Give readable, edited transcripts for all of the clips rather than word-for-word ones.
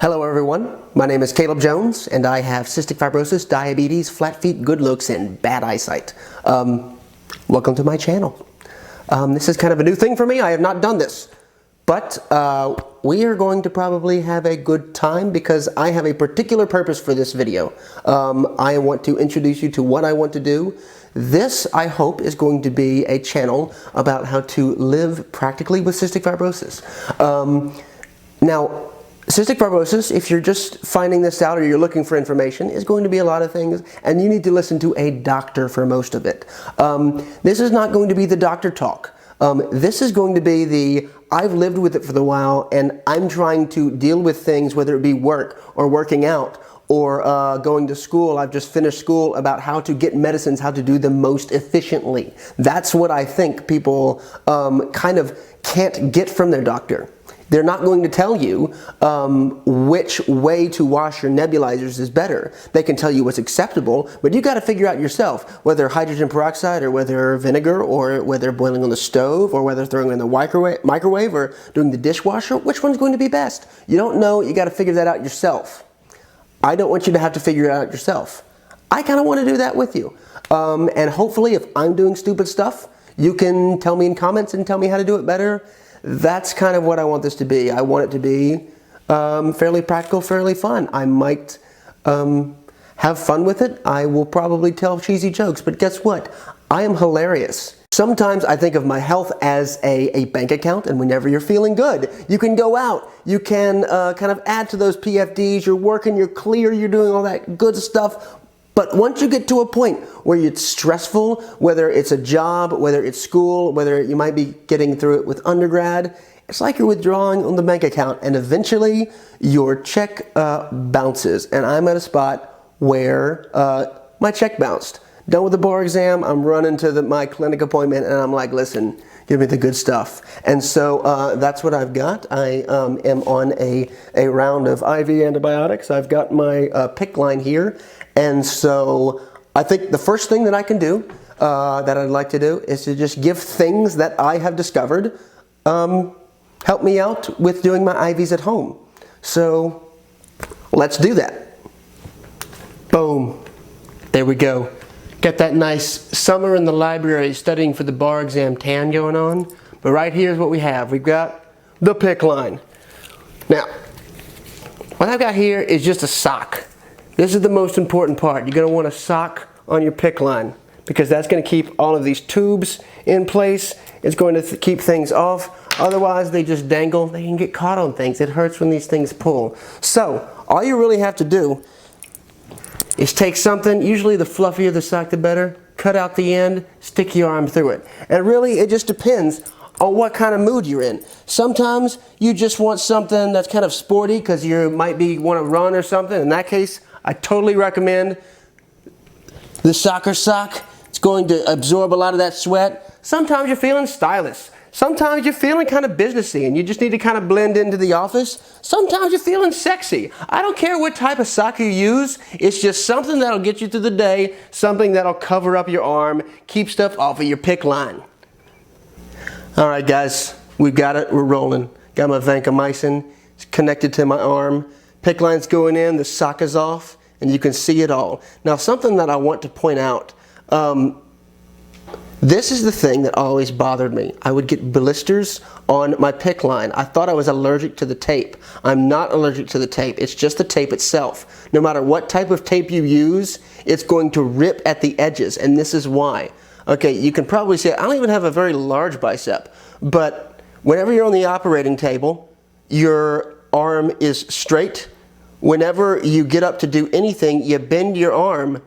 Hello everyone, my name is Caleb Jones and I have cystic fibrosis, diabetes, flat feet, good looks, and bad eyesight. Welcome to my channel. This is kind of a new thing for me. I have not done this, but we are going to probably have a good time because I have a particular purpose for this video. I want to introduce you to what I want to do. This, I hope, is going to be a channel about how to live practically with cystic fibrosis. Now, cystic fibrosis, if you're just finding this out or you're looking for information, is going to be a lot of things, and you need to listen to a doctor for most of it. This is not going to be the doctor talk. This is going to be the, I've lived with it for a while, and I'm trying to deal with things, whether it be work or working out or going to school. I've just finished school about how to get medicines, how to do them most efficiently. That's what I think people kind of can't get from their doctor. They're not going to tell you which way to wash your nebulizers is better. They can tell you what's acceptable, but you got to figure out yourself whether hydrogen peroxide or whether vinegar or whether boiling on the stove or whether throwing in the microwave or doing the dishwasher, which one's going to be best. You don't know, you got to figure that out yourself. I don't want you to have to figure it out yourself. I kind of want to do that with you. And hopefully if I'm doing stupid stuff, you can tell me in comments and tell me how to do it better. That's kind of what I want this to be. I want it to be fairly practical, fairly fun. I might have fun with it. I will probably tell cheesy jokes, but guess what? I am hilarious. Sometimes I think of my health as a bank account, and whenever you're feeling good, you can go out, you can kind of add to those PFDs, you're working, you're clear, you're doing all that good stuff. But once you get to a point where it's stressful, whether it's a job, whether it's school, whether you might be getting through it with undergrad, it's like you're withdrawing on the bank account, and eventually your check bounces. And I'm at a spot where my check bounced. Done with the bar exam, I'm running to my clinic appointment, and I'm like, listen, give me the good stuff. And so that's what I've got. I am on a round of IV antibiotics. I've got my PICC line here. And so I think the first thing that I can do, that I'd like to do, is to just give things that I have discovered help me out with doing my IVs at home. So let's do that. Boom. There we go. Got that nice summer in the library studying for the bar exam tan going on. But right here's what we have. We've got the PICC line. Now, what I've got here is just a sock. This is the most important part. You're going to want a sock on your PICC line because that's going to keep all of these tubes in place. It's going to keep things off. Otherwise, they just dangle. They can get caught on things. It hurts when these things pull. So, all you really have to do is take something, usually the fluffier the sock the better, cut out the end, stick your arm through it. And really, it just depends on what kind of mood you're in. Sometimes you just want something that's kind of sporty because you might want to run or something. In that case, I totally recommend the soccer sock. It's going to absorb a lot of that sweat. Sometimes you're feeling stylish. Sometimes you're feeling kind of businessy and you just need to kind of blend into the office. Sometimes you're feeling sexy. I don't care what type of sock you use. It's just something that'll get you through the day, something that'll cover up your arm, keep stuff off of your PICC line. All right, guys, we've got it. We're rolling. Got my vancomycin. It's connected to my arm. PICC line's going in, the sock is off, and you can see it all. Now, something that I want to point out, this is the thing that always bothered me. I would get blisters on my PICC line. I thought I was allergic to the tape. I'm not allergic to the tape. It's just the tape itself. No matter what type of tape you use, it's going to rip at the edges, and this is why. Okay, you can probably see, I don't even have a very large bicep, but whenever you're on the operating table, your arm is straight. Whenever you get up to do anything, you bend your arm,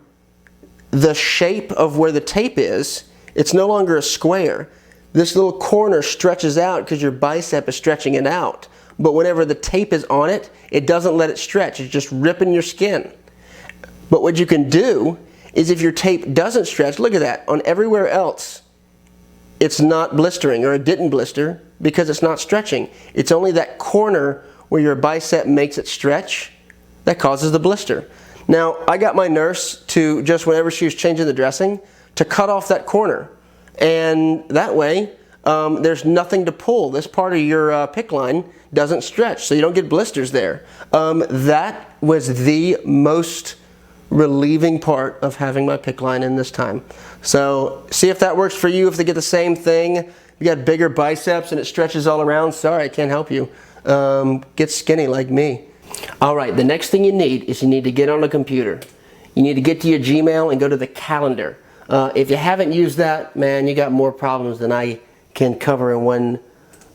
the shape of where the tape is, it's no longer a square. This little corner stretches out because your bicep is stretching it out. But whenever the tape is on it, it doesn't let it stretch. It's just ripping your skin. But what you can do is if your tape doesn't stretch, look at that, on everywhere else, it's not blistering, or it didn't blister because it's not stretching. It's only that corner where your bicep makes it stretch that causes the blister. Now, I got my nurse to, just whenever she was changing the dressing, to cut off that corner. And that way, there's nothing to pull. This part of your PICC line doesn't stretch, so you don't get blisters there. That was the most relieving part of having my PICC line in this time. So see if that works for you. If they get the same thing, you got bigger biceps and it stretches all around, sorry, I can't help you. Get skinny like me. All right, the next thing you need is you need to get on a computer. You need to get to your Gmail and go to the calendar. If you haven't used that, man, you got more problems than I can cover in one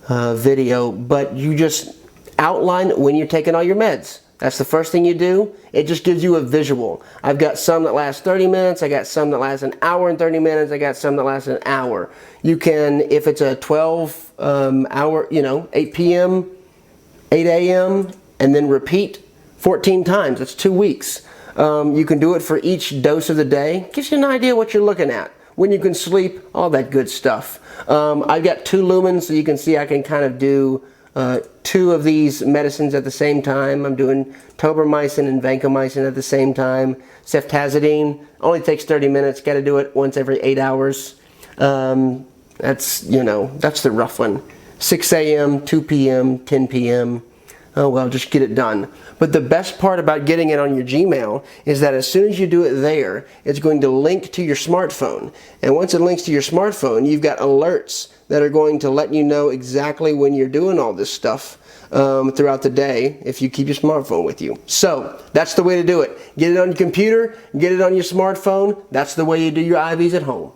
video, but you just outline when you're taking all your meds. That's the first thing you do. It just gives you a visual. I've got some that last 30 minutes, I got some that last an hour and 30 minutes, I got some that last an hour. You can, if it's a 12 hour, 8 p.m., 8 a.m., and then repeat 14 times, that's 2 weeks. You can do it for each dose of the day. Gives you an idea what you're looking at, when you can sleep, all that good stuff. I've got 2 lumens, so you can see I can kind of do 2 of these medicines at the same time. I'm doing tobramycin and vancomycin at the same time. Ceftazidime only takes 30 minutes. Got to do it once every 8 hours. That's the rough one. 6 a.m., 2 p.m., 10 p.m. Oh well, just get it done. But the best part about getting it on your Gmail is that as soon as you do it there, it's going to link to your smartphone. And once it links to your smartphone, you've got alerts that are going to let you know exactly when you're doing all this stuff throughout the day if you keep your smartphone with you. So that's the way to do it. Get it on your computer, get it on your smartphone. That's the way you do your IVs at home.